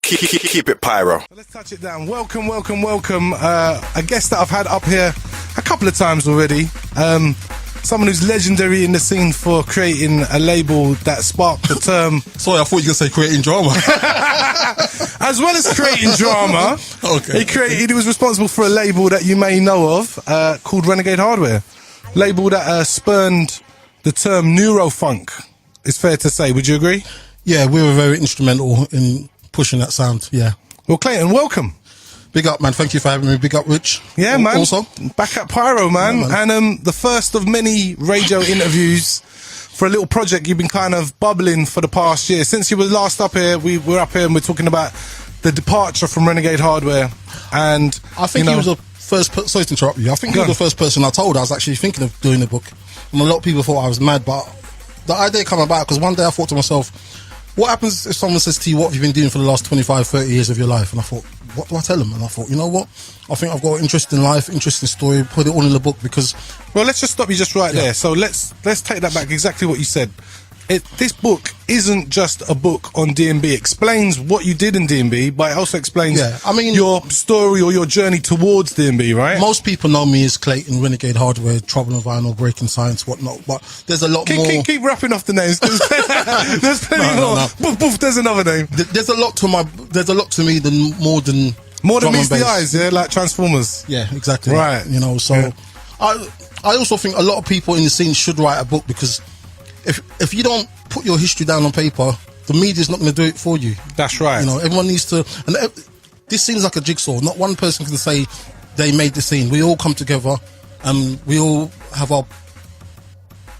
Keep it pyro. Let's touch it down. Welcome. A guest that I've had up here a couple of times already. Someone who's legendary in the scene for creating a label that sparked the term. Sorry, I thought you were going to say creating drama. As well as creating drama, okay. He was responsible for a label that you may know of called Renegade Hardware. Label that spurned the term Neurofunk, it's fair to say. Would you agree? Yeah, we were very instrumental in pushing that sound, yeah. Well, Clayton, welcome. Big up, man. Thank you for having me. Big up, Rich. Yeah, man. Also, back at Pyro, man. Yeah, man. And the first of many radio interviews for a little project you've been kind of bubbling for the past year. Since you were last up here, we were up here and we're talking about the departure from Renegade Hardware. And I think he was the first sorry to interrupt you. I think he was the first person I told I was actually thinking of doing the book. And a lot of people thought I was mad, but the idea came about because one day I thought to myself, what happens if someone says to you, what have you been doing for the last 25, 30 years of your life? And I thought, what do I tell them? And I thought, you know what? I think I've got an interesting life, interesting story, put it all in the book because... Well, let's just stop you just right there. So let's take that back, exactly what you said. This book isn't just a book on D&B. It explains what you did in D&B, but it also explains your story or your journey towards D&B, right? Most people know me as Clayton, Renegade Hardware, Trouble and Vinyl, Breaking Science, whatnot, but there's a lot more... Keep wrapping off the names. There's plenty more. No. Boof, boof, there's another name. There's a lot to me than more than meets the eyes, yeah, like Transformers. Yeah, exactly. Right. You know, so yeah. I also think a lot of people in the scene should write a book because if you don't put your history down on paper, the media's not going to do it for you. That's right. You know, everyone needs to. And this seems like a jigsaw. Not one person can say they made the scene. We all come together, and we all have our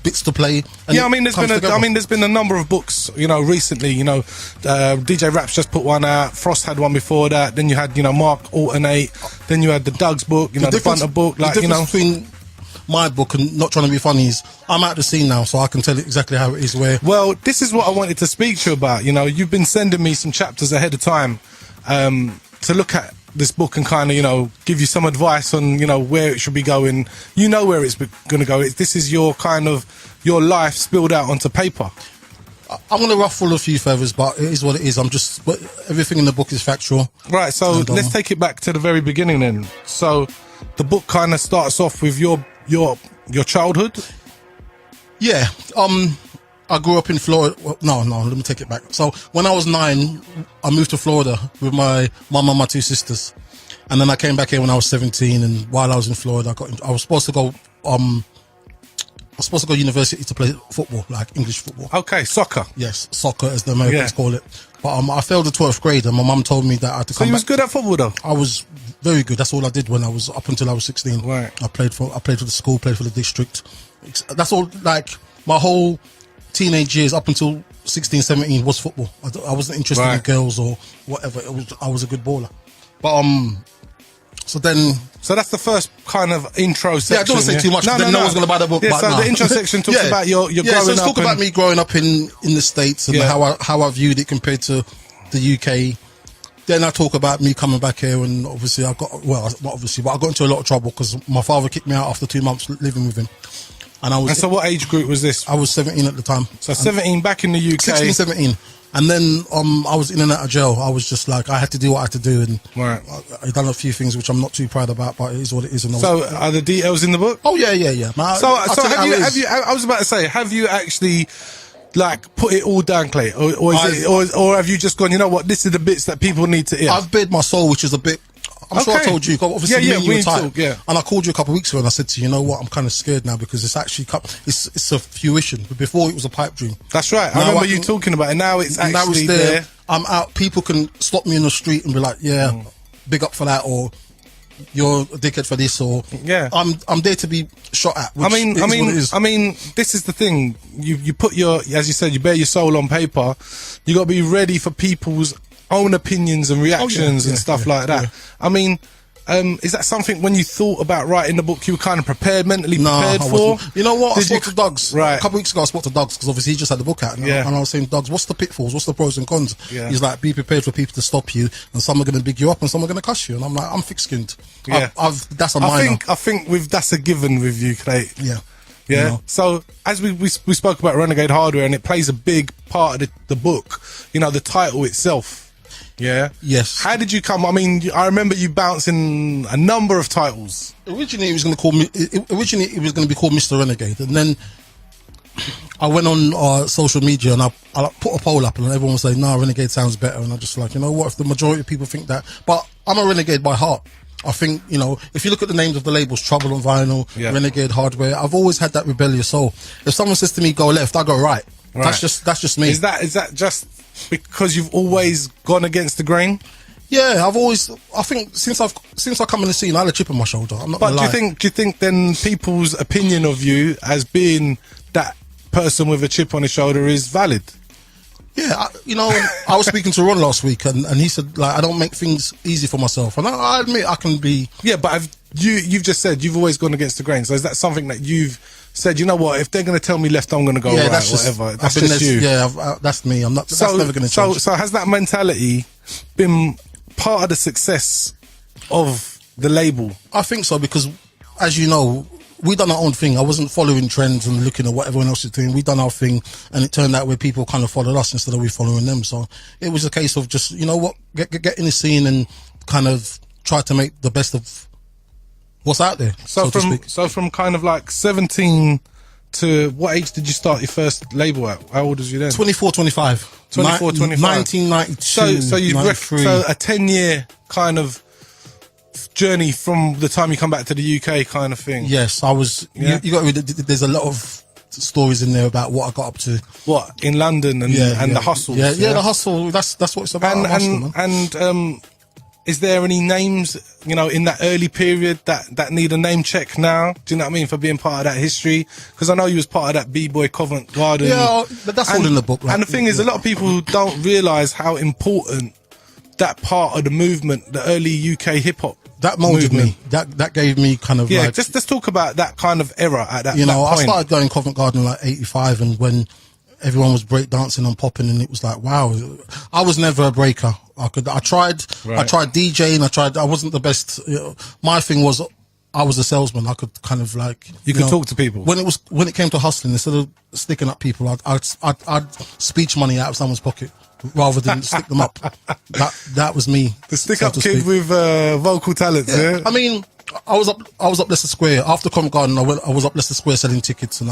bits to play. And yeah, I mean, there's been a number of books, you know, recently. You know, DJ Raps just put one out. Frost had one before that. Then you had, you know, Mark Alternate. Then you had the Doug's book. You know, the Bunter book. Like, you know, between my book and not trying to be funny is I'm out the scene now, so I can tell it exactly how it is. Well, this is what I wanted to speak to you about. You know, you've been sending me some chapters ahead of time to look at this book and kind of, you know, give you some advice on, you know, where it should be going. You know where it's going to go. This is your kind of your life spilled out onto paper. I'm going to ruffle a few feathers, but it is what it is. Everything in the book is factual. Right, so let's take it back to the very beginning then. So the book kind of starts off with your childhood. Yeah, I grew up in Florida. Well, no, let me take it back. So when I was 9, I moved to Florida with my mum and my 2 sisters, and then I came back here when I was 17. And while I was in Florida, I was supposed to go. I was supposed to go to university to play football, like English football. Okay, soccer. Yes, soccer as the Americans call it. But I failed the 12th grade, and my mum told me that I had to come back. So you was good at football, though? I was very good. That's all I did when I was up until I was 16. Right. I played for the school, played for the district. That's all. Like my whole teenage years up until 16, 17 was football. I wasn't interested in girls or whatever. I was a good baller. But so that's the first kind of intro section. Yeah, I don't want to say too much. No one's going to buy the book. Yeah, but so the intro section talks about your growing up. So let's talk about me growing up in the States and how I viewed it compared to the UK. Then I talk about me coming back here, and obviously but I got into a lot of trouble because my father kicked me out after 2 months living with him. And so what age group was this? I was 17 at the time. So 17 back in the UK. 16, 17. And then I was in and out of jail. I was just like, I had to do what I had to do, and I done a few things which I'm not too proud about, but it is what it is. And so are the details in the book? Oh yeah. So have you? I was about to say, have you actually like put it all down, Clay, or have you just gone? You know what? This is the bits that people need to hear. I've bared my soul, which is a bit. I'm sure I told you. Obviously, you were tight. And I called you a couple of weeks ago, and I said to you, you know what? I'm kind of scared now because it's actually it's a fruition. But before it was a pipe dream. That's right. I remember you talking about it. Now it's actually there. I'm out. People can stop me in the street and be like, "Yeah, big up for that," or "You're a dickhead for this," or I'm there to be shot at. I mean, this is the thing. You put as you said, you bear your soul on paper. You got to be ready for people's own opinions and reactions and stuff like that. I mean, is that something when you thought about writing the book you were kind of mentally prepared for? You know what? I spoke to Doug's a couple of weeks ago. I spoke to Doug's because obviously he just had the book out, and I was saying, Doug's, what's the pitfalls? What's the pros and cons? He's like, be prepared for people to stop you, and some are going to big you up, and some are going to cuss you. And I'm like, I'm thick-skinned. That's a minor. I think that's a given with you, Clay. Yeah. Yeah. You know? So as we spoke about Renegade Hardware, and it plays a big part of the book. You know, the title itself. Yeah. Yes. How did you come? I mean, I remember you bouncing a number of titles. Originally, it was going to call me. Originally, it was going to be called Mr. Renegade, and then I went on social media and I put a poll up, and everyone was saying, "No, Renegade sounds better." And I'm just like, you know what? If the majority of people think that, but I'm a Renegade by heart. I think, you know, if you look at the names of the labels, Trouble on Vinyl, Renegade Hardware, I've always had that rebellious soul. If someone says to me, "Go left," I go right. That's just me. Is that just because you've always gone against the grain? Yeah, I think since I come in the scene, I had a chip on my shoulder. I'm not gonna lie. Do you think then people's opinion of you as being that person with a chip on his shoulder is valid? Yeah, I was speaking to Ron last week, and he said, like, I don't make things easy for myself, and I admit I can be. Yeah, but you've just said you've always gone against the grain. So is that something that you've said? You know what? If they're going to tell me left, I'm going to go right. That's whatever. That's just you. Yeah, that's me. I'm not. That's never going to change. So has that mentality been part of the success of the label? I think so, because, as you know, we done our own thing. I wasn't following trends and looking at what everyone else is doing. We done our thing, and it turned out where people kind of followed us instead of we following them. So it was a case of just, you know what, get in the scene and kind of try to make the best of what's out there. So from kind of like 17 to what age did you start your first label at? How old was you then? 24, 25. 24, 25. 1992. So you a 10-year kind of journey from the time you come back to the UK kind of thing. Yes, I was. Yeah. You got. There's a lot of stories in there about what I got up to. What in London and the hustle. Yeah, the hustle. That's what it's about. And is there any names, you know, in that early period that need a name check now? Do you know what I mean, for being part of that history? Because I know you was part of that B-Boy Covent Garden. Yeah, but that's all in the book. Right? And the thing is, a lot of people don't realise how important that part of the movement, the early UK hip hop. That molded me. That gave me kind of like... just let's talk about that kind of era at that, you know, that point. I started going Covent Garden in like 85, and when everyone was breakdancing and popping, and it was like, wow. I was never a breaker. I tried DJing, I wasn't the best. You know, my thing was, I was a salesman. I could kind of like... You could talk to people. When it came to hustling, instead of sticking up people, I'd speech money out of someone's pocket rather than stick them up. That was me. The stick up kid with vocal talents. Yeah. I mean, I was up Leicester Square after Covent Garden. I was up Leicester Square selling tickets, and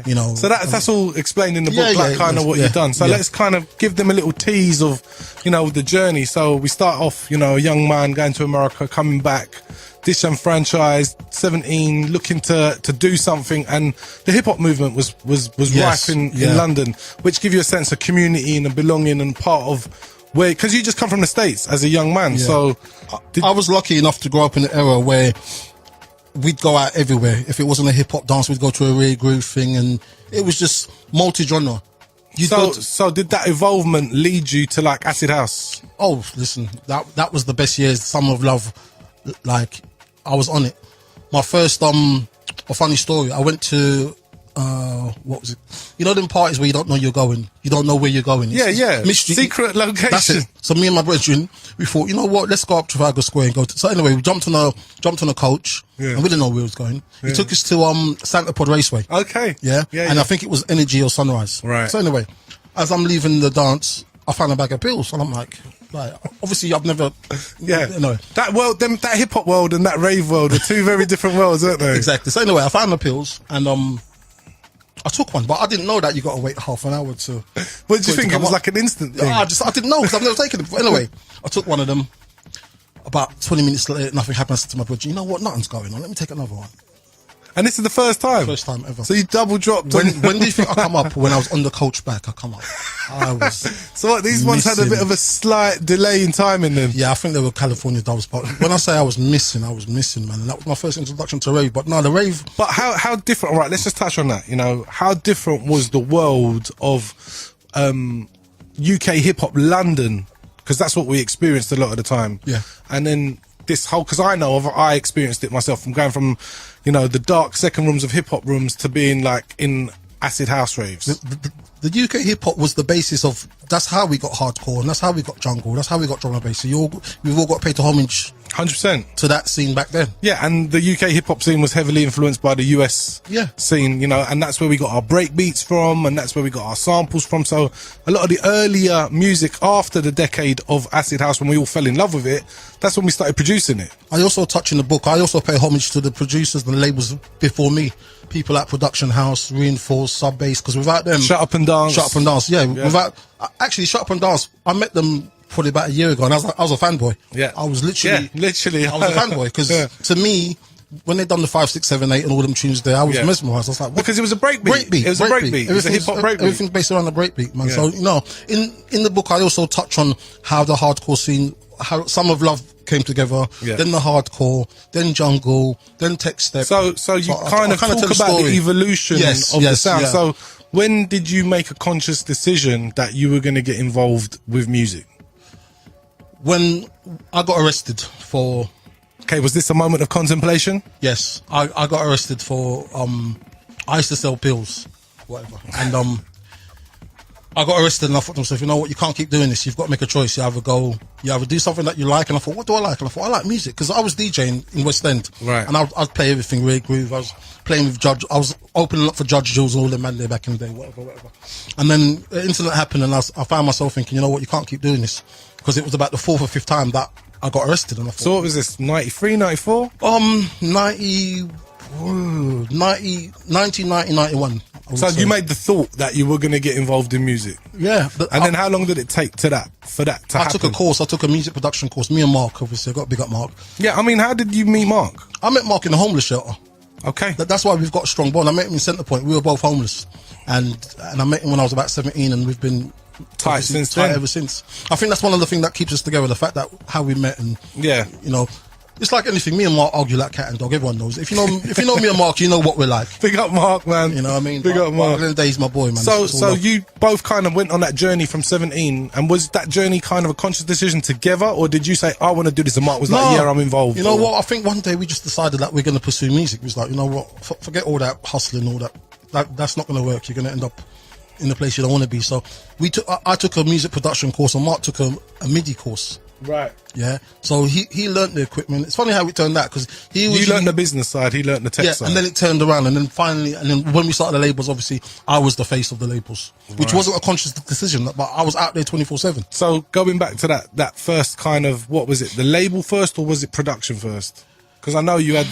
you know. So that's all explained in the book, kind of what you've done. So let's kind of give them a little tease of, you know, the journey. So we start off, you know, a young man going to America, coming back, disenfranchised, 17, looking to do something, and the hip hop movement was rife in London, which give you a sense of community and a belonging and part of where, because you just come from the States as a young man. So I was lucky enough to grow up in an era where we'd go out everywhere. If it wasn't a hip hop dance, we'd go to a rave groove thing, and it was just multi-genre. So did that evolvement lead you to like acid house? Oh, listen, that was the best years. Summer of Love, like, I was on it. My first a funny story. I went to what was it? You know them parties where you don't know you're going. You don't know where you're going. Mystery. Secret location. That's it. So me and my brethren, we thought, you know what? Let's go up Trafalgar Square and go. So anyway, we jumped on a coach, and we didn't know where we was going. It took us to Santa Pod Raceway. Okay. And I think it was Energy or Sunrise. Right. So anyway, as I'm leaving the dance, I found a bag of pills, and I'm like, obviously I've never, that world, that hip hop world and that rave world are two very different worlds, aren't they? Exactly. So anyway, I found the pills, and I took one, but I didn't know that you got to wait half an hour to. What did you think? It was like an instant thing. I didn't know, because I've never taken it. But anyway, I took one of them. About 20 minutes later, nothing happened. I said to my brother, you know what? Nothing's going on. Let me take another one. And this is the first time? First time ever. So you double dropped. When do you think I come up? When I was on the coach back, I come up. I was. So what? These ones had a bit of a slight delay in time in them. Yeah, I think they were California doubles. But when I say I was missing, man. And that was my first introduction to rave. But no, the rave. But how different? All right, let's just touch on that. You know, how different was the world of UK hip hop London? Because that's what we experienced a lot of the time. Yeah. And then this whole, because I experienced it myself from going from, you know, the dark second rooms of hip hop rooms to being like in acid house raves. The UK hip hop was the basis of, that's how we got hardcore, and that's how we got jungle, that's how we got drum and bass. So we've all got to pay to homage 100%. to that scene back then. Yeah, and the UK hip hop scene was heavily influenced by the US scene, you know, and that's where we got our break beats from, and that's where we got our samples from. So a lot of the earlier music after the decade of acid house, when we all fell in love with it, that's when we started producing it. I also touch in the book, I also pay homage to the producers and the labels before me. People like Production House, Reinforce, Sub Bass, because without them... Shut Up and Dance. Yeah. Without... Actually, Shut Up and Dance, I met them probably about a year ago, and I was a fanboy. Yeah. I was literally... Yeah, literally. I was a fanboy, because to me, when they done the 5, 6, 7, 8 and all them tunes there, I was mesmerised. I was like, what? Because it was a breakbeat. It was a breakbeat. It was a hip hop breakbeat. Everything's based around the breakbeat, man. Yeah. So, you know, in the book, I also touch on how the hardcore scene, how Summer of Love came together, then the hardcore, then jungle, then tech step. So you kind of talk about the evolution of the sound. Yeah. So when did you make a conscious decision that you were going to get involved with music? When I got arrested for... Okay, was this a moment of contemplation? Yes, I got arrested for I used to sell pills, whatever, and I got arrested, and I thought to myself, you know what, you can't keep doing this. You've got to make a choice. You either do something that you like, and I thought, what do I like? And I thought, I like music, because I was DJing in West End, right? And I'd play everything, Ray Groove. I was playing with Judge. I was opening up for Judge Jules and all them man there back in the day, whatever. And then the incident happened, and I found myself thinking, you know what, you can't keep doing this, because it was about the 4th or 5th time that I got arrested, and I thought, so what was this, 93, 94? 1990, 91. So you made the thought that you were going to get involved in music? Yeah. And then how long did it take for that to happen? I took a course. I took a music production course. Me and Mark, obviously. I got to big up Mark. Yeah, I mean, how did you meet Mark? I met Mark in a homeless shelter. Okay. That's why we've got a strong bond. I met him in Centre Point. We were both homeless. And I met him when I was about 17, and we've been tight ever since. I think that's one of the things that keeps us together, the fact that how we met, and you know, it's like anything. Me and Mark argue like cat and dog. Everyone knows. If you know me and Mark, you know what we're like. Big up Mark, man. You know what I mean? Big up Mark. Mark Day's my boy, man. So you both kind of went on that journey from 17, and was that journey kind of a conscious decision together, or did you say, I want to do this, and Mark was like, yeah, I'm involved? You know what? I think one day we just decided that we're going to pursue music. It was like, you know what? Forget all that hustling, all that. That's not going to work. You're going to end up in the place you don't want to be. So I took a music production course, and Mark took a MIDI course. Right. Yeah. So he learnt the equipment. It's funny how it turned out, because you learnt the business side, he learnt the tech side. And then it turned around, and then finally, when we started the labels, obviously I was the face of the labels, which wasn't a conscious decision, but I was out there 24/7. So going back to that first kind of, what was it, the label first, or was it production first? Because I know you had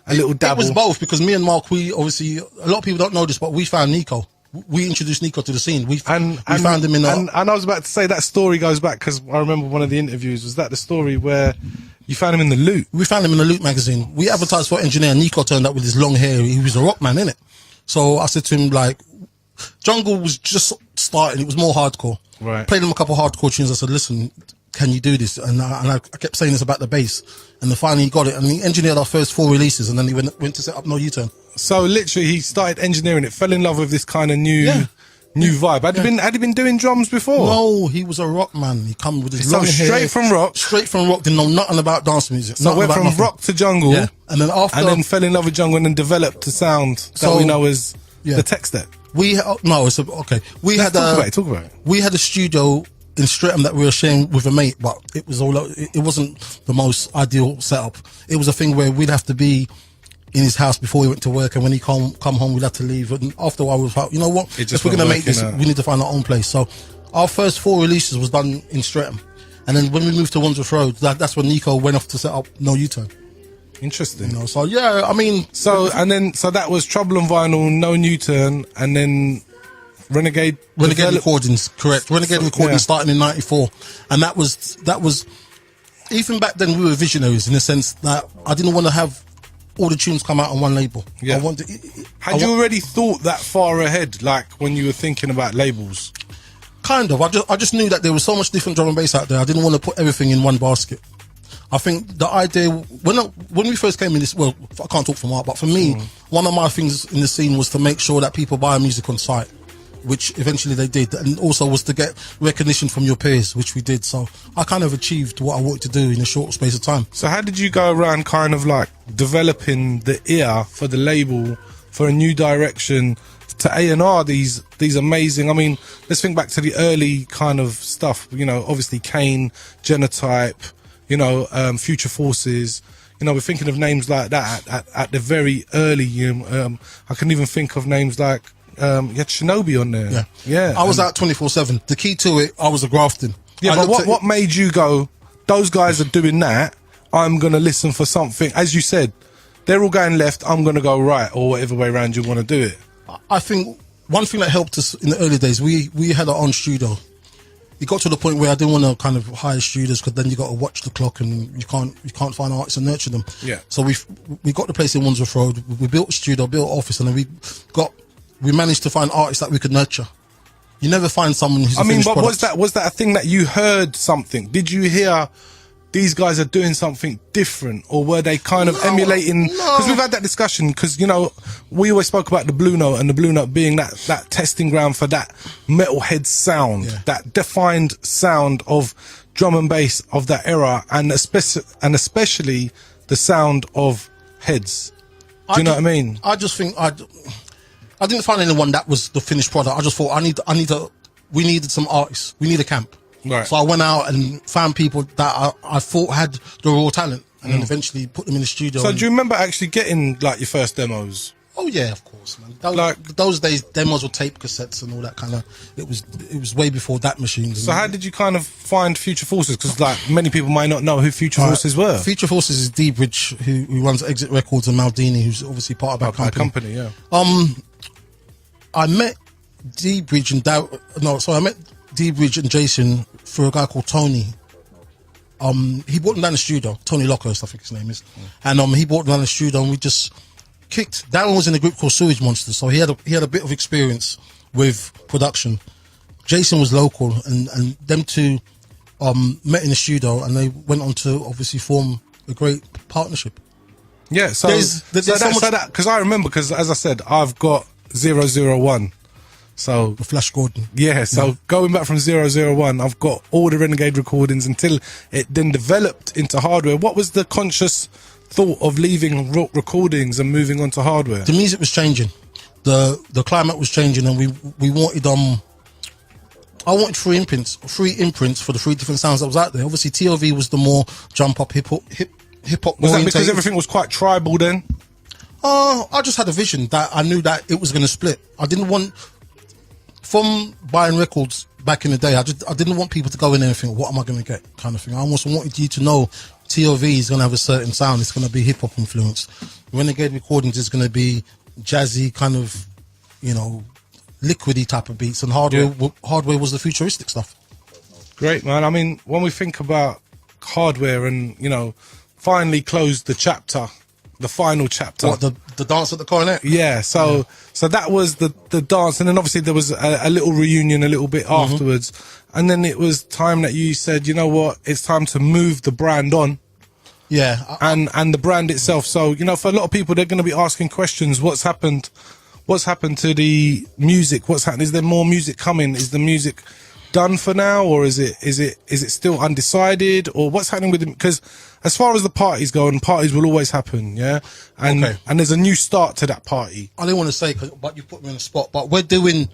a little dabble. It was both, because me and Mark, we obviously, a lot of people don't know this, but we found Nico. We introduced Nico to the scene. We found him in and I was about to say that story goes back, because I remember one of the interviews. Was that the story where you found him in the Loot? We found him in the Loot magazine. We advertised for engineer. Nico turned up with his long hair. He was a rock man, innit? So I said to him, like, jungle was just starting. It was more hardcore. Right. Played him a couple of hardcore tunes. I said, listen, can you do this? And I kept saying this about the bass. And then finally he got it. And he engineered our first 4 releases. And then he went to set up No U-Turn. So literally he started engineering it, fell in love with this kind of new vibe. Had he been doing drums before? No, he was a rock man. He come with his long hair. Straight from rock, didn't know nothing about dance music. So went from rock to jungle, and then fell in love with jungle, and then developed a sound that we know as the tech step. Talk about it. We had a studio in Streatham that we were sharing with a mate, but it wasn't the most ideal setup. It was a thing where we'd have to be in his house before he went to work, and when he come home, we'd have to leave. And after a while, we was like, you know what? If we're going to make this, we need to find our own place. So our first 4 releases was done in Streatham. And then when we moved to Wandsworth Road, that's when Nico went off to set up No U-Turn. Interesting. You know, so yeah, I mean... So that was Trouble on Vinyl, No U-Turn, and then Renegade Recordings, correct. Renegade Recordings starting in 94. And that was... Even back then, we were visionaries in the sense that I didn't want to have all the tunes come out on one label. Yeah. Had you already thought that far ahead, like when you were thinking about labels? Kind of. I just knew that there was so much different drum and bass out there. I didn't want to put everything in one basket. I think the idea, when we first came in this, well, I can't talk for Mark, but for me, one of my things in the scene was to make sure that people buy music on site, which eventually they did, and also was to get recognition from your peers, which we did. So I kind of achieved what I wanted to do in a short space of time. So how did you go around kind of like developing the ear for the label for a new direction to A&R these amazing, I mean, let's think back to the early kind of stuff, you know, obviously Kane, Genotype, Future Forces. We're thinking of names like that at the very early. I can even think of names like you had Shinobi on there. Yeah. I was out 24/7. The key to it, I was a grafting. Yeah, but what made you go? Those guys are doing that. I'm gonna listen for something. As you said, they're all going left. I'm gonna go right, or whatever way around you want to do it. I think one thing that helped us in the early days, we had our own studio. It got to the point where I didn't want to kind of hire studios because then you got to watch the clock and you can't find artists and nurture them. Yeah. So we got the place in Wandsworth Road. We built a studio, built an office, and then we managed to find artists that we could nurture. You never find someone who's. But was that a thing that you heard something? Did you hear these guys are doing something different, or were they kind of emulating? Because we've had that discussion. Because we always spoke about the Blue Note, and the Blue Note being that testing ground for that metalhead sound, that defined sound of drum and bass of that era, and especially the sound of heads. Do you know what I mean? I just think I didn't find anyone that was the finished product. I just thought we needed some artists. We need a camp. Right. So I went out and found people that I thought had the raw talent, and then eventually put them in the studio. So do you remember actually getting like your first demos? Oh yeah, of course, man. Those days, demos were tape cassettes and all that kind of. It was way before that machine. So how did you kind of find Future Forces? Because like many people might not know who Future Forces were. Future Forces is D Bridge, who runs Exit Records, and Maldini, who's obviously part of that company. Yeah. I met D Bridge and I met D Bridge and Jason through a guy called Tony. He brought them down the studio. Tony Lockhurst, I think his name is. And he brought them down the studio, and we just kicked. Darren was in a group called Sewage Monsters, so he had a bit of experience with production. Jason was local, and them two met in the studio, and they went on to obviously form a great partnership. Yeah, so that because I remember, because as I said, I've got 001. So the Flash Gordon. Yeah, so going back from 001, I've got all the Renegade recordings until it then developed into hardware. What was the conscious thought of leaving recordings and moving on to hardware? The music was changing. The climate was changing, and we wanted I wanted three imprints for the three different sounds that was out there. Obviously TLV was the more jump up hip hop. Was that because everything was quite tribal then? I just had a vision that I knew that it was going to split. I didn't want, from buying records back in the day, I didn't want people to go in there and think, what am I going to get, kind of thing. I almost wanted you to know TLV is going to have a certain sound. It's going to be hip hop influenced. Renegade Recordings is going to be jazzy, kind of, liquidy type of beats, and hardware was the futuristic stuff. Great, man. I mean, when we think about hardware and finally closed the chapter, the final chapter. What, the dance at the Coronet? Yeah, so that was the dance, and then obviously there was a little reunion a little bit afterwards, and then it was time that you said, you know what, it's time to move the brand on. Yeah. And the brand itself. So, for a lot of people, they're going to be asking questions. What's happened to the music? What's happened? Is there more music coming? Is the music done for now, or is it still undecided, or what's happening with it? Because as far as the parties go, and parties will always happen, and there's a new start to that party. I didn't want to say, but you put me on the spot, but we're doing,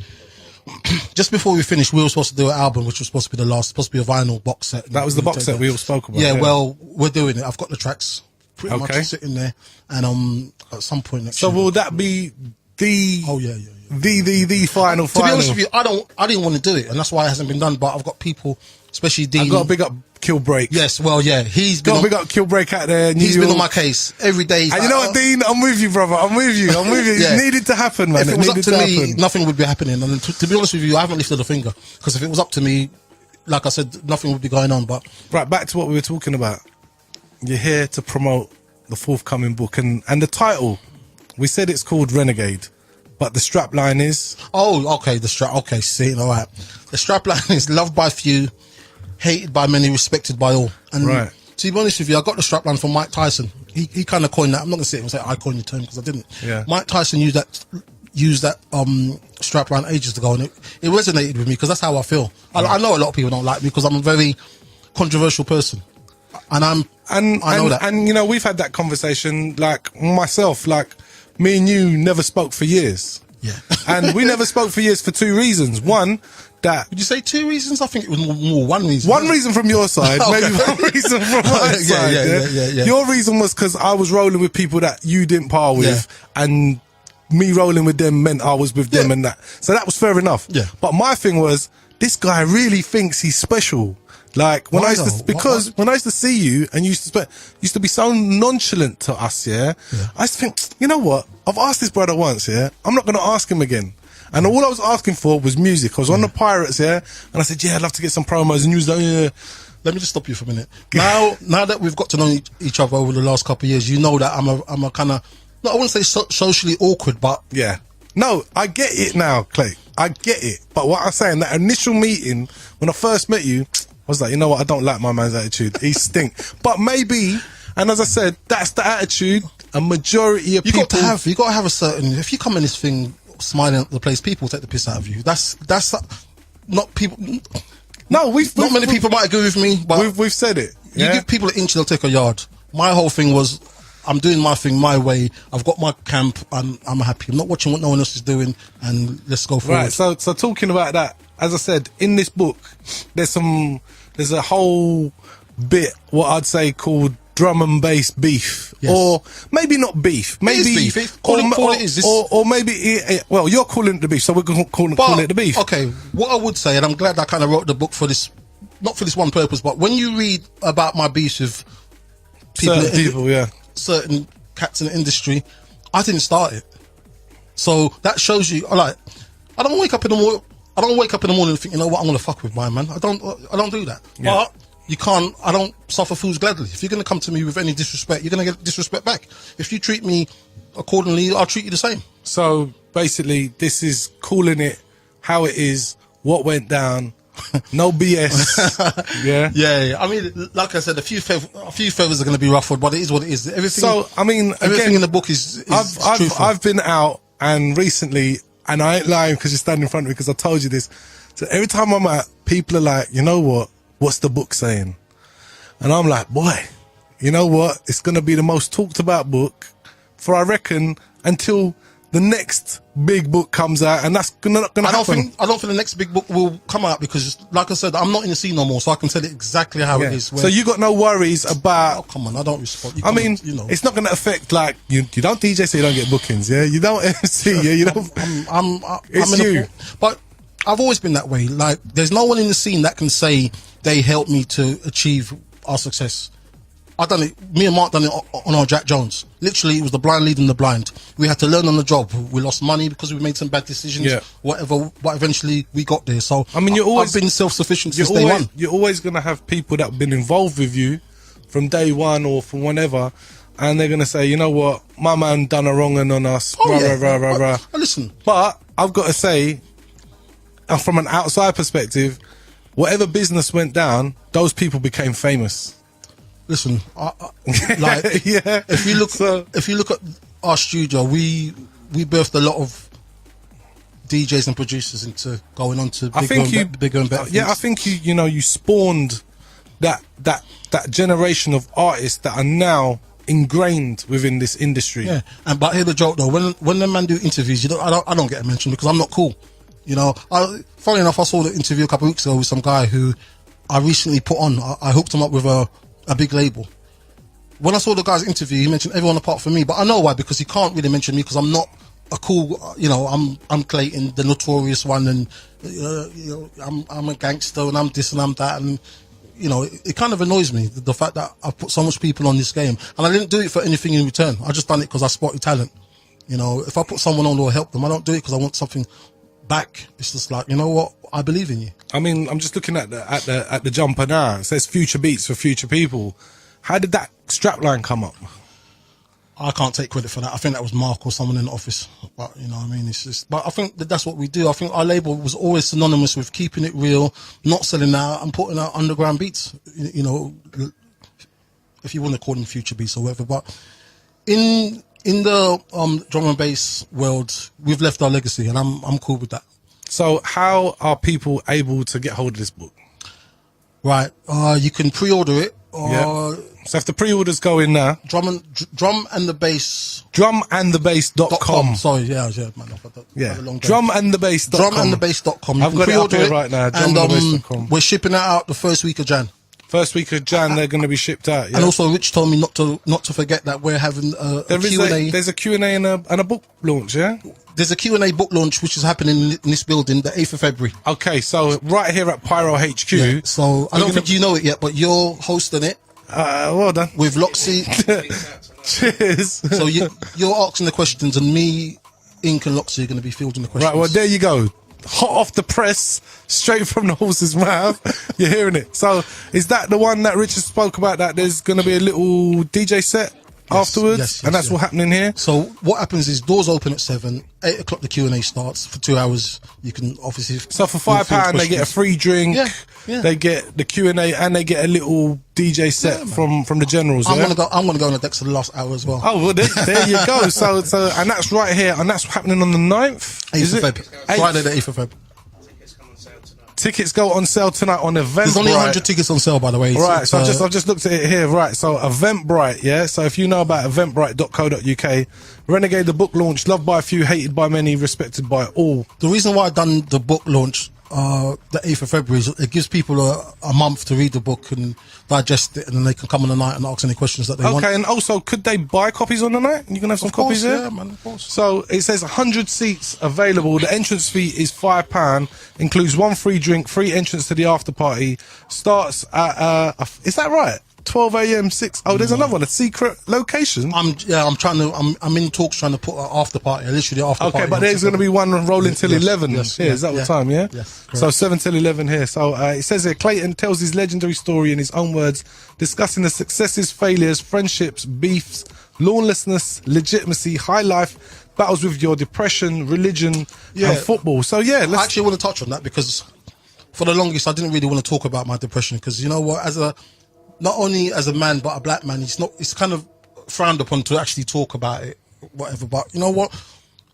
just before we finished, we were supposed to do an album, which was supposed to be supposed to be a vinyl box set. That was the box set we all spoke about. Yeah, well, we're doing it. I've got the tracks pretty much sitting there, and at some point next year. So will that be the... Oh yeah. The final. To be honest with you, I didn't want to do it, and that's why it hasn't been done. But I've got people, especially Dean. I've got to big up Killbreak. Yes, well, yeah, he's got to big up Killbreak out there. He's been on my case every day. And you know what, Dean? I'm with you, brother. I'm with you. It needed to happen, man. If it was up to me, nothing would be happening. And to be honest with you, I haven't lifted a finger, because if it was up to me, like I said, nothing would be going on. But right, back to what we were talking about. You're here to promote the forthcoming book, and the title. We said it's called Renegade. But the strapline is... Oh, okay, okay, see, all right. The strapline is loved by few, hated by many, respected by all. And right. To be honest with you, I got the strapline from Mike Tyson. He kind of coined that. I'm not going to sit here and say I coined the term, because I didn't. Yeah. Mike Tyson used that strapline ages ago, and it resonated with me, because that's how I feel. Right. I know a lot of people don't like me, because I'm a very controversial person. And I know that. And, we've had that conversation, like, myself, like... Me and you never spoke for years. Yeah. And we never spoke for years for two reasons. One, that... Would you say two reasons? I think it was more one reason. One reason from your side, Okay. maybe one reason from my side. Yeah. Your reason was because I was rolling with people that you didn't par with, and me rolling with them meant I was with them and that. So that was fair enough. Yeah. But my thing was, this guy really thinks he's special. Like when I used to, because when I used to see you and you used to be so nonchalant to us, I used to think, you know what? I've asked this brother once, I'm not going to ask him again. And all I was asking for was music. I was on the Pirates, and I said, I'd love to get some promos. And you was like, Let me just stop you for a minute. Now that we've got to know each other over the last couple of years, you know that I'm a kind of, I wouldn't say socially awkward, but no, I get it now, Clay. I get it. But what I'm saying, that initial meeting when I first met you, I was like, you know what? I don't like my man's attitude. He stink. But maybe, and as I said, that's the attitude. A majority of people. You got to have a certain. If you come in this thing smiling at the place, people take the piss out of you. That's not people. No, not many people might agree with me, but we've said it. You give people an inch, they'll take a yard. My whole thing was, I'm doing my thing my way. I've got my camp, and I'm happy. I'm not watching what no one else is doing, and let's go forward. Right. So talking about that, as I said, in this book, there's a whole bit, what I'd say, called drum and bass beef, or maybe not beef, maybe beef. Call it is. Or maybe well, you're calling it the beef, so we're going to call it the beef. Okay, what I would say, and I'm glad I kind of wrote the book for this, not for this one purpose, but when you read about my beefs with certain cats in the industry, I didn't start it. So that shows you, like, I don't wake up in the morning and think, you know what, I'm gonna fuck with my man. I don't do that. But you can't. I don't suffer fools gladly. If you're gonna come to me with any disrespect, you're gonna get disrespect back. If you treat me accordingly, I'll treat you the same. So basically, this is calling it how it is, what went down. No BS. Yeah. I mean, like I said, a few feathers are going to be ruffled, but it is what it is. Everything. So I mean, everything in the book is truthful. I've been out and recently, and I ain't lying because you're standing in front of me because I told you this. So every time I'm out, people are like, you know what? What's the book saying? And I'm like, boy, you know what? It's going to be the most talked about book for, I reckon, until the next big book comes out, and that's not going to happen. I don't think the next big book will come out because, like I said, I'm not in the scene no more, so I can tell it exactly how it is. So you got no worries about... Oh, come on, I don't respond. I mean, you know, it's not going to affect, like, you don't DJ so you don't get bookings, You don't MC, you don't... It's you. But I've always been that way. Like, there's no one in the scene that can say they helped me to achieve our success. I done it. Me and Mark done it on our Jack Jones. Literally, it was the blind leading the blind. We had to learn on the job. We lost money because we made some bad decisions. Whatever. But eventually, we got there. So I mean, I've been self-sufficient since day one. You're always gonna have people that have been involved with you from day one or from whenever, and they're gonna say, you know what, my man done a wrong and on us. Listen, but I've got to say, from an outside perspective, whatever business went down, those people became famous. Listen, like if you look at our studio, we birthed a lot of DJs and producers into going on to bigger and better things. I think you spawned that generation of artists that are now ingrained within this industry. Yeah, but here's the joke though: when the man do interviews, I don't get a mention because I'm not cool. Funny enough, I saw the interview a couple of weeks ago with some guy who I recently put on. I hooked him up with a big label. When I saw the guy's interview, he mentioned everyone apart from me, but I know why, because he can't really mention me because I'm not a cool, I'm Clayton, the notorious one, and I'm a gangster and I'm this and I'm that, and it kind of annoys me, the fact that I've put so much people on this game and I didn't do it for anything in return. I just done it because I spotted talent. If I put someone on or help them, I don't do it because I want something back. It's just like, you know what, I believe in you. I mean, I'm just looking at the jumper now. It says future beats for future people. How did that strapline come up? I can't take credit for that. I think that was Mark or someone in the office. But it's just. But I think that's what we do. I think our label was always synonymous with keeping it real, not selling out, and putting out underground beats. If you want to call them future beats or whatever. But in the drum and bass world, we've left our legacy, and I'm cool with that. So how are people able to get hold of this book? Right, you can pre-order it So if the pre-orders go in now, drumandthebass. drumandthebass.com. Sorry, yeah, man. Drumandthebass.com. I've got it up here right now. And we're shipping it out the first week of Jan. First week of Jan, they're going to be shipped out. Yeah? And also, Rich told me not to forget that we're having a Q&A. There's a Q&A and a book launch, yeah? There's a Q&A book launch which is happening in this building, the 8th of February. Okay, so right here at Pyro HQ. Yeah, so I don't think you know it yet, but you're hosting it. Well done. With Loxy. Cheers. So you're asking the questions, and me, Ink, and Loxy are going to be fielding the questions. Right, well, there you go. Hot off the press, straight from the horse's mouth. You're hearing it. So, is that the one that Richard spoke about, that there's going to be a little DJ set afterwards? Yes, and that's what's happening here? So, what happens is doors open at 7, 8 o'clock the Q&A starts. For 2 hours, you can obviously... So, for £5, they get a free drink. Yeah. They get the Q&A, and they get a little DJ set from the generals. I'm gonna go on the decks for the last hour as well. Oh, well, there you go. So, and that's right here, and that's happening on the 9th. 8th of Feb. Friday the 8th of Feb. Tickets go on sale tonight on Eventbrite. There's only 100 tickets on sale, by the way. Right, so I've just looked at it here. Right, so Eventbrite, yeah. So if you know about eventbrite.co.uk, Renegade, the book launch, loved by a few, hated by many, respected by all. The reason why I've done the book launch the 8th of February is it gives people a month to read the book and digest it, and then they can come on the night and ask any questions that they want. Okay, and also, could they buy copies on the night? You can have some copies there? Yeah, man, of course. So it says 100 seats available. The entrance fee is £5, includes one free drink, free entrance to the after party. Starts at, is that right? 12 a.m. 6. Oh, there's another one, a secret location. I'm in talks trying to put an after party, literally after party. Okay, but there's going to be one rolling till 11. Yes, is that the time? Yeah. Yes. Correct. So 7 till 11 here. So it says here, Clayton tells his legendary story in his own words, discussing the successes, failures, friendships, beefs, lawlessness, legitimacy, high life, battles with your depression, religion, and football. So I actually want to touch on that, because for the longest I didn't really want to talk about my depression, because you know what, not only as a man but a black man, it's kind of frowned upon to actually talk about it, whatever. But you know what,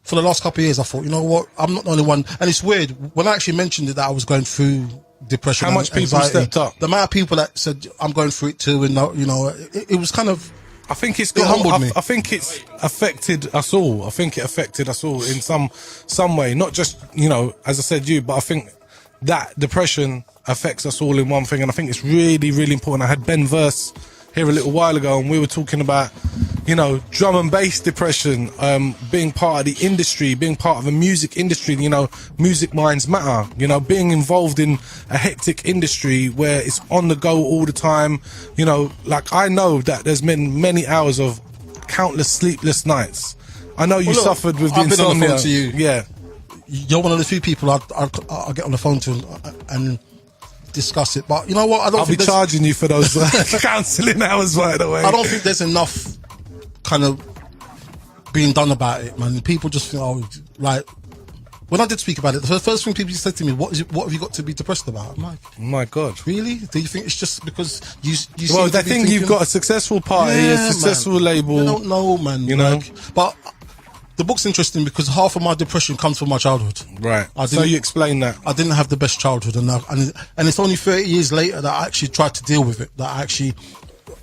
for the last couple of years I thought, you know what, I'm not the only one. And it's weird, when I actually mentioned it that I was going through depression, how much people anxiety, stepped up, the amount of people that said I'm going through it too, and you know, it was kind of, I think it humbled me. I think it's affected us all. I think it affected us all in some way, not just, you know, as I said, but I think that depression affects us all in one thing, and I think it's really, really important. I had Ben Verse here a little while ago, and we were talking about, you know, drum and bass depression, being part of the industry, being part of the music industry, you know, music minds matter, you know, being involved in a hectic industry where it's on the go all the time, you know, like I know that there's been many hours of countless sleepless nights. I know you suffered with the insomnia. I've been on the phone to you. Yeah. You're one of the few people I'll get on the phone to and discuss it, but you know what? I'll be charging you for those counselling hours, by the way. I don't think there's enough kind of being done about it, man. People just think, oh, like, when I did speak about it, the first thing people said to me, what have you got to be depressed about? I'm like, oh my God, really? Do you think it's just because you well, they think you've got a successful party, a successful label? I don't know, man. You know, but the book's interesting because half of my depression comes from my childhood. Right. So you explain that. I didn't have the best childhood, and it's only 30 years later that I actually tried to deal with it, that I actually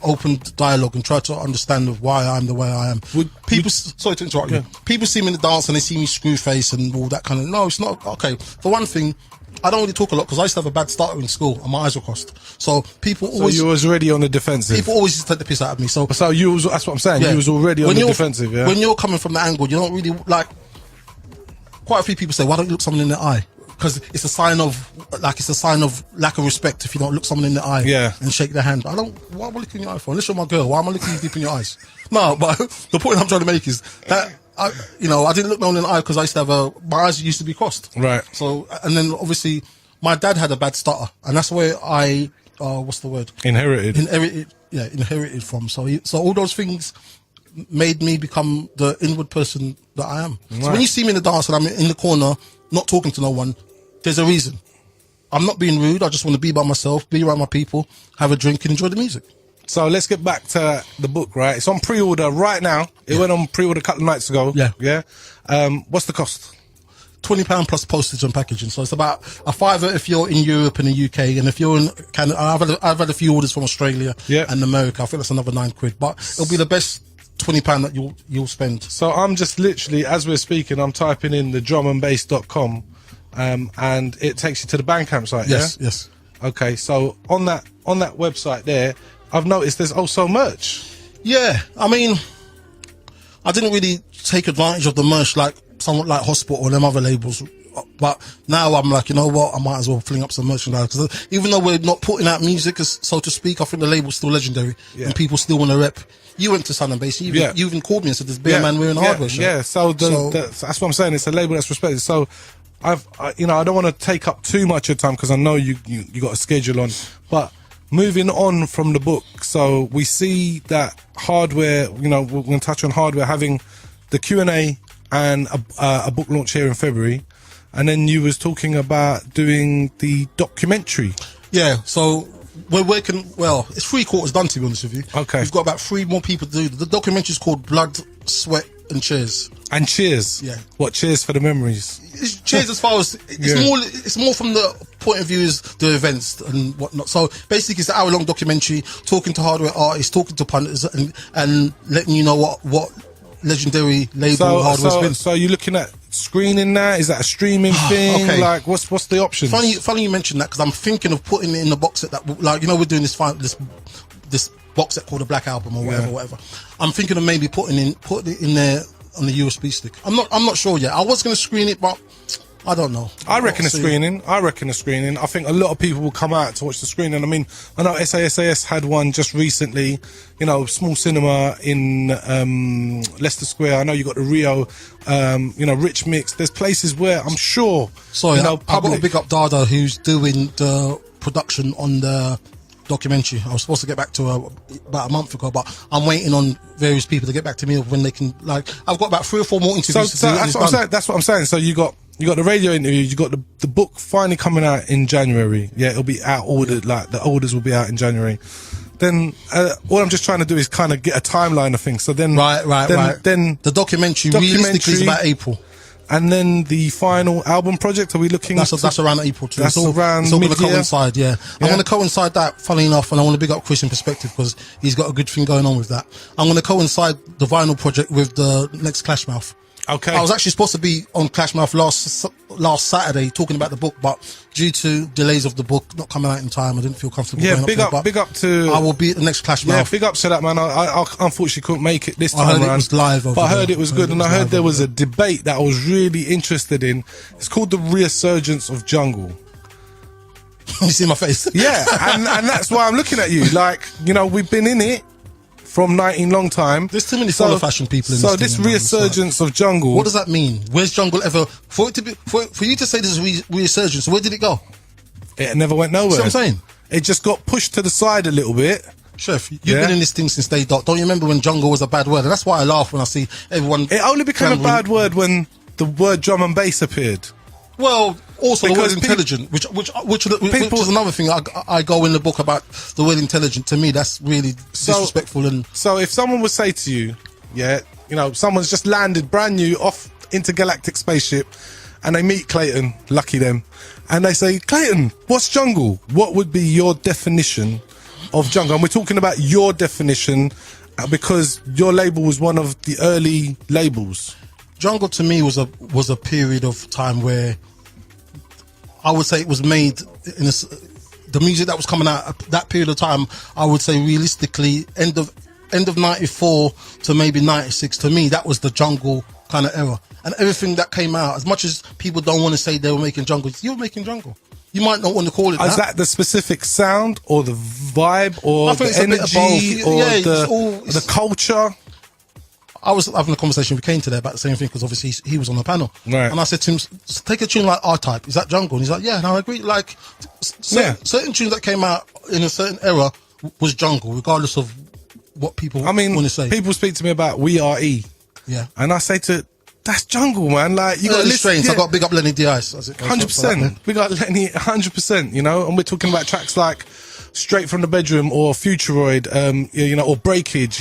opened dialogue and tried to understand why I'm the way I am. Sorry to interrupt you. People see me in the dance and they see me screw face and all that kind of... No, it's not... Okay, for one thing, I don't really talk a lot because I used to have a bad starter in school and my eyes were crossed. So people always... So you was already on the defensive. People always used to take the piss out of me. So you was... That's what I'm saying. Yeah. You was already on the defensive, yeah? When you're coming from the angle, you don't really... Like, quite a few people say, why don't you look someone in the eye? Because it's a sign of lack of respect if you don't look someone in the eye and shake their hand. Why am I looking in your eye for? Unless you're my girl, why am I looking deep in your eyes? No, but the point I'm trying to make is that I didn't look no one in the eye because I used to have my eyes used to be crossed. Right. So, and then obviously my dad had a bad stutter, and that's where I what's the word? Inherited from. So all those things made me become the inward person that I am. Right. So when you see me in the dance and I'm in the corner not talking to no one, there's a reason. I'm not being rude. I just want to be by myself, be around my people, have a drink and enjoy the music. So let's get back to the book, right? It's on pre-order right now. It went on pre-order a couple of nights ago. Yeah. Yeah. What's the cost? £20 plus postage and packaging. So it's about a £5 if you're in Europe and the UK, and if you're in Canada, I've had a few orders from Australia and America. I think that's another £9, but it'll be the best £20 that you'll spend. So I'm just literally, as we're speaking, I'm typing in the drumandbass.com, and it takes you to the Bandcamp site. Yes. Okay, so on that website there, I've noticed there's also merch. Yeah, I mean, I didn't really take advantage of the merch like someone like Hospital or them other labels, but now I'm like, you know what, I might as well fling up some merchandise, because even though we're not putting out music, so to speak, I think the label's still legendary and people still want to rep. You went to Sun and Bass, you even called me and said there's Beer Man wearing a hardware shirt. Yeah, so that's what I'm saying, it's a label that's respected. So I don't want to take up too much of time, because I know you got a schedule on, but moving on from the book, so we see that hardware, we're going to touch on hardware, having the Q&A and a book launch here in February, and then you was talking about doing the documentary. Yeah, so we're working, well, it's 3/4 done, to be honest with you. Okay. We've got about 3 more people to do. The documentary is called Blood, Sweat and Cheers. And cheers. Yeah. What, cheers for the memories? It's cheers as far as, it's more from the point of view as the events and whatnot. So basically it's an hour-long documentary, talking to hardware artists, talking to punters, and letting you know what legendary label hardware's been. So you're looking at screening that? Is that a streaming thing? Okay. Like, what's the options? Funny you mentioned that, because I'm thinking of putting it in the box set that, like, we're doing this box set called the Black Album or whatever. I'm thinking of maybe putting it in there on the USB stick. I'm not sure yet. I was going to screen it, but I don't know. I reckon a screening. I think a lot of people will come out to watch the screening. I mean, I know SAS had one just recently, small cinema in Leicester Square. I know you got the Rio, Rich Mix. There's places where I'm sure, I've got to big up Dada, who's doing the production on the documentary. I was supposed to get back to her about a month ago, but I'm waiting on various people to get back to me when they can. Like, I've got about 3 or 4 more interviews. So that's what I'm saying. So you got the radio interview, you got the book finally coming out in January. Yeah, it'll be out ordered. Like, the orders will be out in January. Then all I'm just trying to do is kind of get a timeline of things. So then Then the documentary realistically is about April. And then the final album project, are we looking? That's around April too. That's around it's all going to coincide, yeah. I'm going to coincide that, funnily enough, and I want to big up Chris in perspective, because he's got a good thing going on with that. I'm going to coincide the vinyl project with the next Clashmouth. Okay. I was actually supposed to be on Clashmouth last Saturday talking about the book, but due to delays of the book not coming out in time, I didn't feel comfortable. Yeah, big up to. I will be at the next Clashmouth. Yeah, big up to that, man. I unfortunately couldn't make it this time around. I heard it was live. But I heard it was good, and I heard there was a debate that I was really interested in. It's called the resurgence of jungle. You see my face? Yeah, and that's why I'm looking at you. Like, we've been in it from 19 long time. There's too many follow fashion people in this. So this resurgence of jungle. What does that mean? Where's jungle ever? For you to say this is resurgence, where did it go? It never went nowhere. See what I'm saying? It just got pushed to the side a little bit. Chef, you've been in this thing since day dot. Don't you remember when jungle was a bad word? And that's why I laugh when I see everyone. It only became a bad word when the word drum and bass appeared. Well, also the word intelligent, which is another thing I go in the book about the word intelligent. To me, that's really disrespectful. And so, if someone would say to you, someone's just landed brand new off intergalactic spaceship, and they meet Clayton, lucky them, and they say, Clayton, what's jungle? What would be your definition of jungle? And we're talking about your definition because your label was one of the early labels. Jungle to me was a period of time where I would say it was made in the music that was coming out at that period of time. I would say realistically end of 94 to maybe 96. To me, that was the jungle kind of era, and everything that came out. As much as people don't want to say they were making jungle, you were making jungle. You might not want to call it that. Is that the specific sound or the vibe or the energy or the culture? I was having a conversation with Kane today about the same thing, because obviously he was on the panel. Right. And I said to him, take a tune like R-Type. Is that jungle? And he's like, yeah, and I agree. Like, certain tunes that came out in a certain era was jungle, regardless of what people want to say. People speak to me about We Are E. Yeah. And I say that's jungle, man. Like, you got to listen. I got big up Lenny D-Ice. 100%. We got Lenny 100%, And we're talking about tracks like Straight From The Bedroom or Futuroid, or Breakage,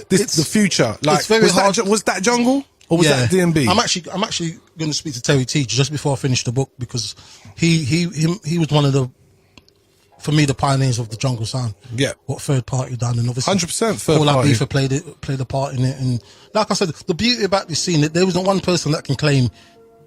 the future. Like, it's very hard. Was that jungle? Or was that D&B? I'm actually going to speak to Terry T just before I finish the book, because he was one of the, for me, the pioneers of the jungle sound. Yeah. What Third Party done, and obviously 100% Third Paul Party. Ibiza played a part in it. And like I said, the beauty about this scene, that there isn't one person that can claim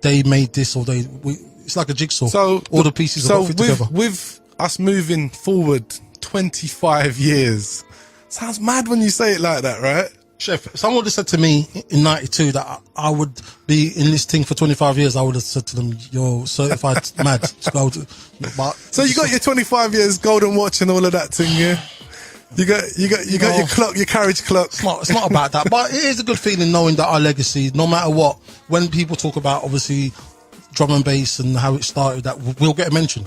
they made this or it's like a jigsaw. So all the pieces are fit together. With us moving forward 25 years, sounds mad when you say it like that, right? Chef, if someone would have said to me in 92 that I would be in this thing for 25 years, I would have said to them, you're certified mad. So you got your 25 years golden watch and all of that thing, yeah? You got your clock, your carriage clock. It's not about that, but it is a good feeling knowing that our legacy, no matter what, when people talk about obviously drum and bass and how it started, that we'll get a mention.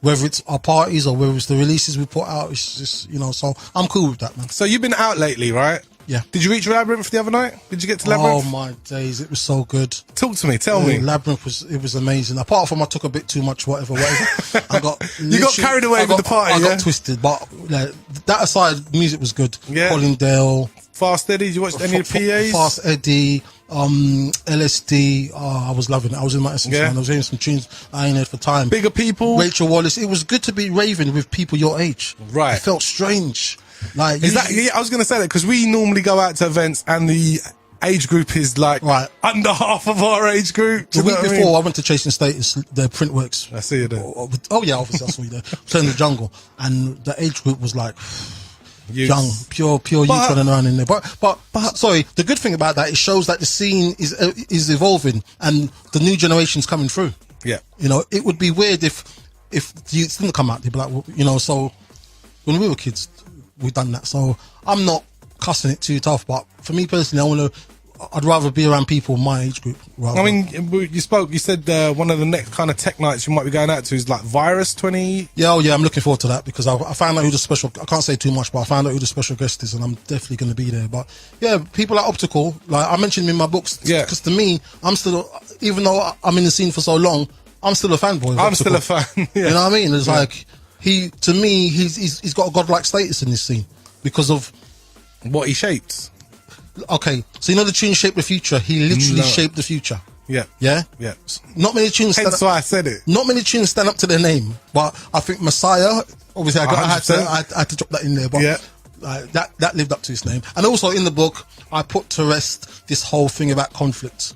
Whether it's our parties or whether it's the releases we put out, it's just, so I'm cool with that, man. So you've been out lately, right? Yeah. Did you reach Labyrinth the other night? Did you get to Labyrinth? Oh my days, it was so good. Talk to me, tell me. Labyrinth was amazing. Apart from I took a bit too much, whatever. I got you got carried away with the party. I got twisted, but that aside, music was good. Yeah. Collindale, Fast Eddie. Did you watch any of the PAs? Fast Eddie, LSD. Oh, I was loving it. I was in my essence, man. I was hearing some tunes I ain't heard for time. Bigger people. Rachel Wallace. It was good to be raving with people your age. Right. It felt strange. Like, I was going to say that because we normally go out to events and the age group is like under half of our age group. The week before, I went to Chasing Status, the Printworks. I see you there. Oh yeah, obviously I saw you there. Playing the jungle, and the age group was like young, pure youth running around in there. But sorry, the good thing about that, it shows that the scene is evolving and the new generation's coming through. Yeah, it would be weird if the youths didn't come out. They'd be like, so when we were kids, we've done that. So I'm not cussing it too tough, but for me personally, I'd rather be around people my age group. I mean, you said one of the next kind of tech nights you might be going out to is like Virus 20. Yeah, I'm looking forward to that because I found out who the special, I can't say too much, but I found out who the special guest is and I'm definitely going to be there. But yeah, people like Optical, like I mentioned him in my books, because to me, I'm still, even though I'm in the scene for so long, I'm still a fanboy. I'm still a fan. Yeah. You know what I mean? It's like, to me, he's got a godlike status in this scene because of what he shaped. Okay, so the tune Shape the Future, he literally shaped the future. Yeah. Yeah? Yeah. Not many tunes Hence why I said it. Not many tunes stand up to their name, but I think Messiah, obviously I had to drop that in there, but that lived up to his name. And also in the book, I put to rest this whole thing about conflict.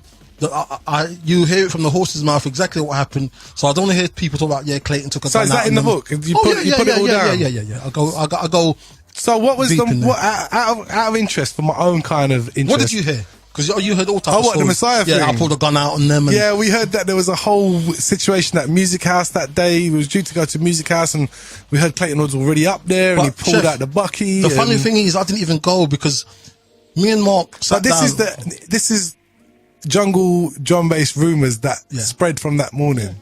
You hear it from the horse's mouth exactly what happened. So I don't want to hear people talk about Clayton took a gun out. So is that in the book? You put it all down? Yeah. I go. So what was out of interest, for my own kind of interest? What did you hear? Because you heard all types of stories. The Messiah thing? Yeah, I pulled a gun out on them. And we heard that there was a whole situation at Music House that day. We was due to go to Music House and we heard Clayton was already up there and he pulled out the bucky. The funny thing is I didn't even go because me and Mark sat down. This is jungle drum bass rumours that spread from that morning.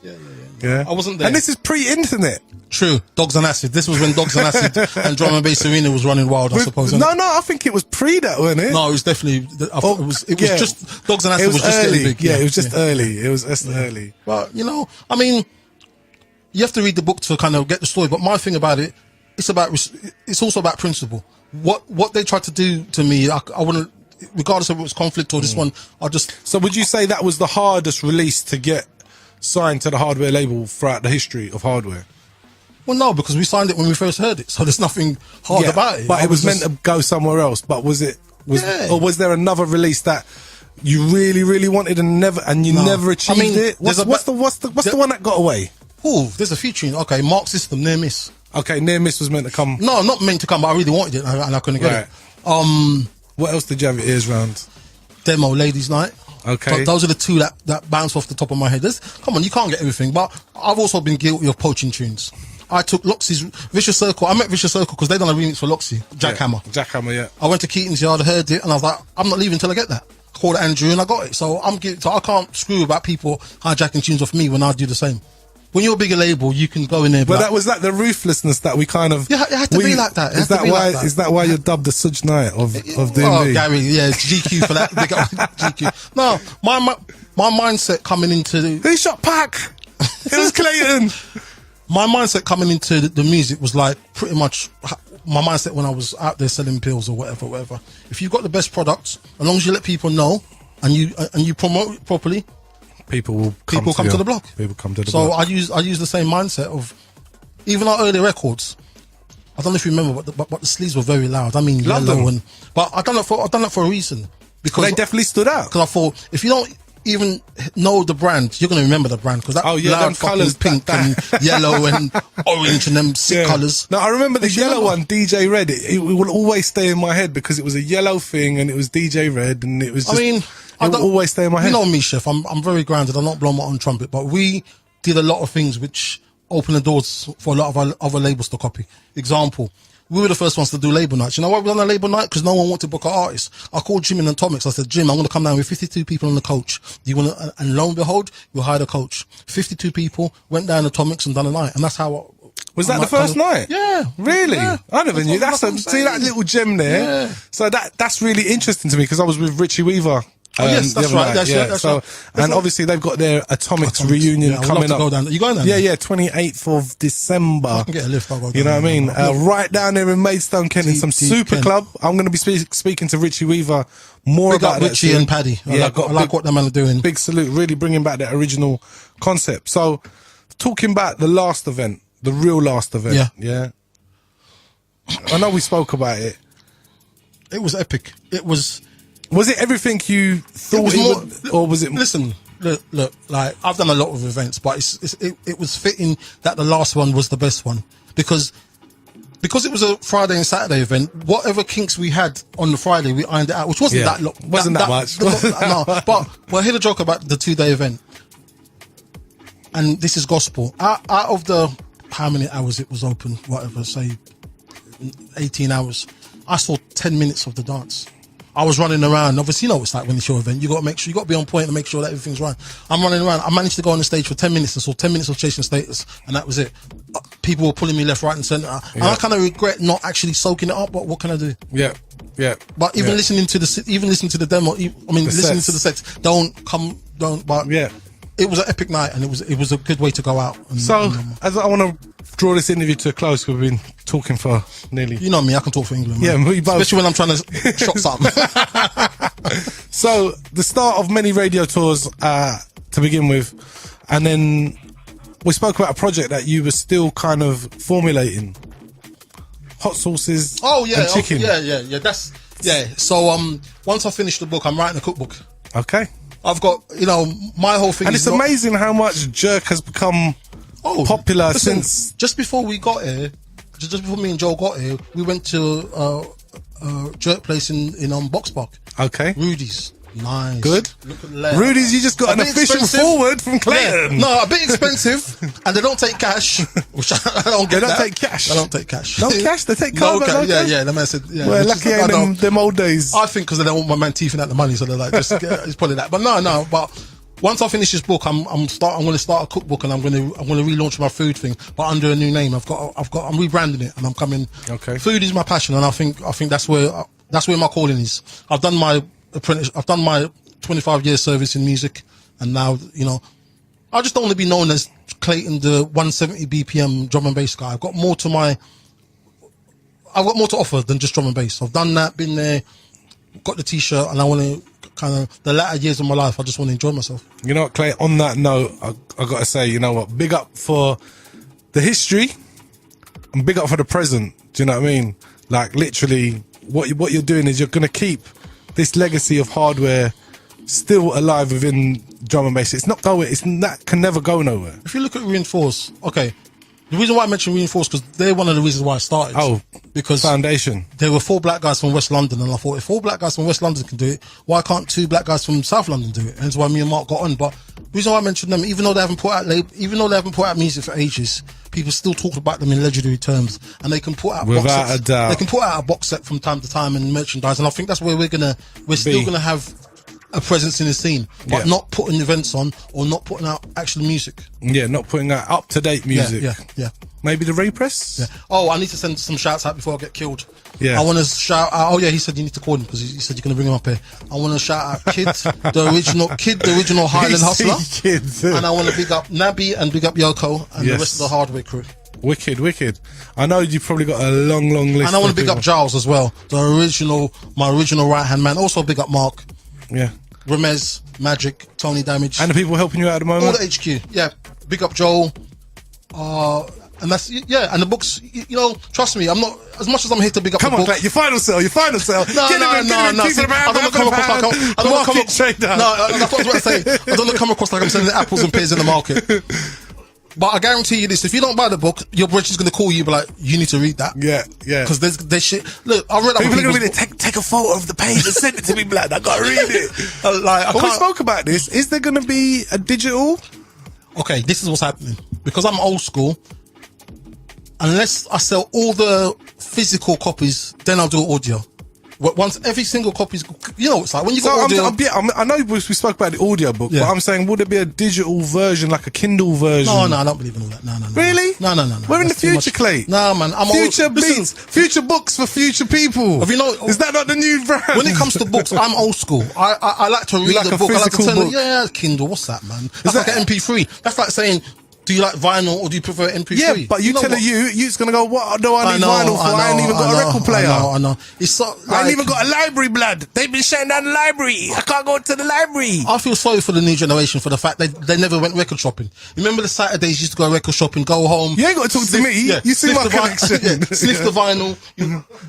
Yeah. I wasn't there. And this is pre-internet. True. Dogs and Acid. This was when Dogs and Acid and Drum and Bass Arena was running wild, I suppose. No, I think it was pre that, wasn't it? No, it was definitely. It was just Dogs and Acid was just early. getting big. Yeah, it was just early. It was just early. But I mean, you have to read the book to kind of get the story. But my thing about it, it's also about principle. What they tried to do to me, I want to, regardless of if it was conflict or this one, So would you say that was the hardest release to get signed to the Hardware label throughout the history of Hardware? Well, no, because we signed it when we first heard it, so there's nothing hard about it. But it was meant to go somewhere else. But or was there another release that you really, really wanted and never achieved it? What's the one that got away? Oh, there's a few tunes. Okay, Mark System, Near Miss. Okay, Near Miss was meant to come. No, not meant to come, but I really wanted it and I couldn't get it. What else did you have your ears round? Demo, Ladies Night. Okay. Those are the two that bounce off the top of my head. Come on, you can't get everything, but I've also been guilty of poaching tunes. I took Loxy's Vicious Circle. I met Vicious Circle because they done a remix for Loxy, Jackhammer. Yeah. I went to Keaton's Yard, heard it, and I was like, I'm not leaving until I get that. I called Andrew and I got it. So I can't screw about people hijacking tunes off me when I do the same. When you're a bigger label, you can go in there. But that was like the ruthlessness that we kind of. Yeah, it had to be like that. Is that why you're dubbed the Suge Knight of D&B? Oh, Gary, yeah, GQ for that. Big up GQ. No, my mindset coming into who shot Pac? It was Clayton. My mindset coming into the music was like pretty much my mindset when I was out there selling pills or whatever. If you've got the best products, as long as you let people know and you promote it properly, people will come to the block. People come to the block. So I use the same mindset of even our early records. I don't know if you remember, but the sleeves were very loud. I mean, Love yellow them. but I done that for a reason, because they definitely stood out. Because I thought, if you don't even know the brand, you're going to remember the brand, because that loud colours, pink and yellow and orange and them sick colours. No, I remember the yellow one, DJ Red. It will always stay in my head because it was a yellow thing and it was DJ Red, and it was just, it will always stay in my head. You know me, Chef, I'm very grounded. I'm not blowing my own trumpet, but we did a lot of things which opened the doors for a lot of our other labels to copy. Example, we were the first ones to do label nights. You know why we done a label night? Because no one wanted to book an artist. I called Jim in Atomics. I said, Jim, I'm going to come down with 52 people on the coach. Do you want to? And lo and behold, we hired a coach. 52 people went down Atomics and done a night. And that's how. Was that the first night? Yeah. Really? Yeah. I never knew. See that little gem there? Yeah. So that's really interesting to me, because I was with Richie Weaver. Yes, that's right. That's right. And obviously they've got their Atomics reunion coming up. Go down. You going down? Yeah, 28th of December. I can get a lift. I'll go down. You know what I mean? Right down there in Maidstone, Kent, in some super club. I'm going to be speaking to Richie Weaver more about that. Richie and Paddy. I like what them man are doing. Big salute. Really bringing back that original concept. So, talking about the last event, the real last event. Yeah. I know we spoke about it. It was epic. It was. Was it everything you thought it would, or was it? Listen, look. Like, I've done a lot of events, but it was fitting that the last one was the best one, because it was a Friday and Saturday event. Whatever kinks we had on the Friday, we ironed it out, which wasn't that much. No, but we'll hear the joke about the 2-day event, and this is gospel. Out of the how many hours it was open, whatever, say 18 hours, I saw 10 minutes of the dance. I was running around. Obviously, you know what it's like when it's your event. You got to make sure, you got to be on point and make sure that everything's right. I'm running around. I managed to go on the stage for 10 minutes and saw 10 minutes of Chasing Status, and that was it. People were pulling me left, right, and centre. Yeah. And I kind of regret not actually soaking it up. But what can I do? Yeah. But even listening to the demo, listening to the sets, but yeah. It was an epic night, and it was a good way to go out. As I want to draw this interview to a close, we've been talking for nearly. You know me, I can talk for England. Man. Yeah, we both. Especially when I'm trying to shop something. So the start of many radio tours to begin with, and then we spoke about a project that you were still kind of formulating. Hot sauces. Oh yeah, and chicken. Yeah. So once I finish the book, I'm writing a cookbook. Okay. I've got, my whole thing. And it's amazing how much jerk has become popular since. Just before we got here, just before me and Joel got here, we went to a jerk place in Box Park. Okay. Rudy's. Nice. Good. Look at the Rudy's, you just got an official forward from Clayton. Yeah. No, a bit expensive, and they don't take cash. Which I don't get. They don't take cash. They don't take cash. No cash. They take card. No cash. Yeah. The man said. Yeah. Well, lucky ain't them old days. I think because they don't want my man teething out the money, so they're like, it's probably that. But no. But once I finish this book, I'm going to start a cookbook, and I'm going to relaunch my food thing, but under a new name. I'm rebranding it, and I'm coming. Okay. Food is my passion, and I think that's where my calling is. I've done my apprentice. I've done my 25-year service in music, and now I just don't want to be known as Clayton, the 170 BPM drum and bass guy. I've got more to offer than just drum and bass. I've done that, been there, got the t-shirt, and I want to the latter years of my life, I just want to enjoy myself. You know what, Clay, on that note, I got to say, you know what, big up for the history and big up for the present. Do you know what I mean? Like, literally, what you're doing is you're going to keep this legacy of hardware still alive within drum and bass. That can never go nowhere. If you look at Reinforce, okay, the reason why I mentioned Reinforce, because they're one of the reasons why I started. Oh, because Foundation. There were 4 black guys from West London, and I thought, if 4 black guys from West London can do it, why can't 2 black guys from South London do it? And that's why me and Mark got on. But the reason why I mentioned them, even though they haven't put out music for ages, people still talk about them in legendary terms, and they can put out without a doubt. They can put out a box set from time to time and merchandise, and I think that's where we're still gonna have a presence in the scene, but not putting events on or not putting out actual music. Yeah, not putting out up-to-date music. Yeah. Maybe the repress? Yeah. Oh, I need to send some shouts out before I get killed. Yeah. I want to shout out, he said you need to call him because he said you're going to bring him up here. I want to shout out Kid, the original Highland Hustler. And I want to big up Nabi and big up Yoko and the rest of the hardware crew. Wicked. I know you've probably got a long list. And I want to big up Giles as well, my original right-hand man. Also big up Mark. Yeah. Ramez, Magic, Tony Damage. And the people helping you out at the moment? All the HQ, yeah. Big up Joel. And that's, yeah, and the books, you know, trust me, I'm not, as much as I'm here to big up Come the on, book. Clayton, your final sell. No. I don't come across like I don't come across. No, that's what I was about to say. I don't come across like I'm selling apples and pears in the market. But I guarantee you this: if you don't buy the book, your brother's is going to call you, and be like, "You need to read that." Yeah. Because there's shit. Look, I read. People are going to be like, take a photo of the page and send it to me, blood. I got to read it. We spoke about this. Is there going to be a digital? Okay, this is what's happening. Because I'm old school. Unless I sell all the physical copies, then I'll do audio. Once every single copy's, you know, it's like when you got audio. I know we spoke about the audio book, but I'm saying, would there be a digital version, like a Kindle version? No, I don't believe in all that. No. Really? No. We're in the future, Clay. No, man. Future beats, future books for future people. Have you know? Is that not the new brand? When it comes to books, I'm old school. I like to read a book. I like to turn. Yeah, Kindle. What's that, man? That's like an MP3. That's like saying, do you like vinyl or do you prefer MP3? Yeah, but you're going to go, what do I need vinyl for? I ain't even got a record player. I know. It's so, I ain't even got a library, blood. They've been shutting down the library. I can't go to the library. I feel sorry for the new generation for the fact they never went record shopping. Remember the Saturdays you used to go record shopping, go home. You ain't got to talk to me. Yeah, you see my connection. Sniff the vinyl,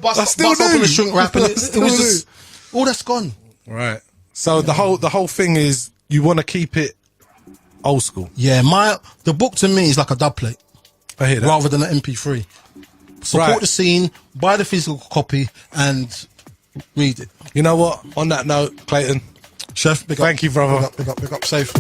bust open the shrink wrap, and it was just, all that's gone. Right. So the whole thing is you want to keep it old school. Yeah, the book to me is like a dub plate. I hear that. Rather than an MP3. Support the scene, buy the physical copy, and read it. You know what? On that note, Clayton, Chef, thank you, brother. Big up, safe.